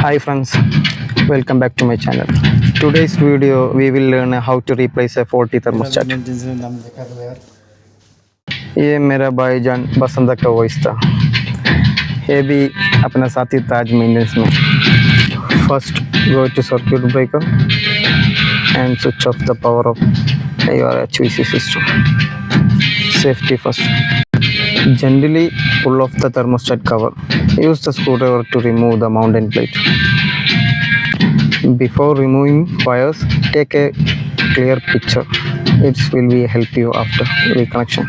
Hi friends, welcome back to my channel. Today's video we will learn how to replace a faulty thermostat. ये मेरा भाईजान बसंत का voice था. ये भी अपना साथी ताज मेंटेनेंस में. First go to circuit breaker and switch off the power of your HVAC system. Safety first. Generally pull off the thermostat cover. Use the screwdriver to remove the mounting plate. Before removing wires, take a clear picture. It will help you after reconnection.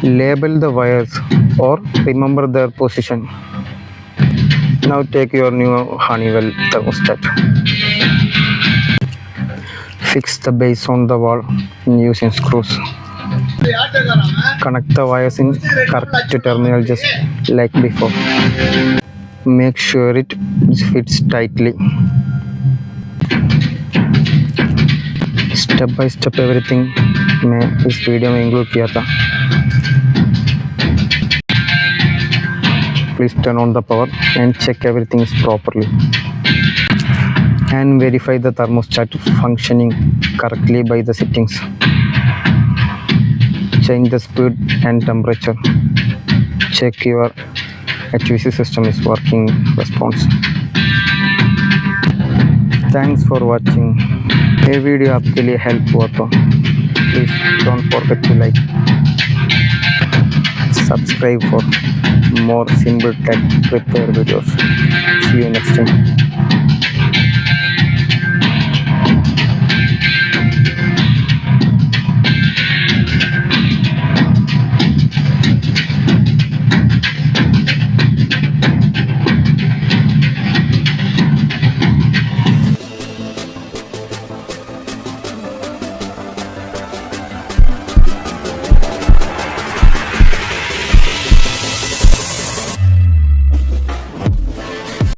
Label the wires or remember their position. Now take your new Honeywell thermostat. Fix the base on the wall using screws. Connect the wires in correct terminal just like before. Make sure it fits tightly. Step by step everything मैं इस video में include किया था. Please turn on the power and check everything is properly and verify the thermostat functioning correctly by the settings. Change the speed and temperature. Check your HVAC system is working response. Thanks for watching. ये video आपके लिए help हुआ तो please don't forget to like, subscribe for more simple tech repair videos. See you next time.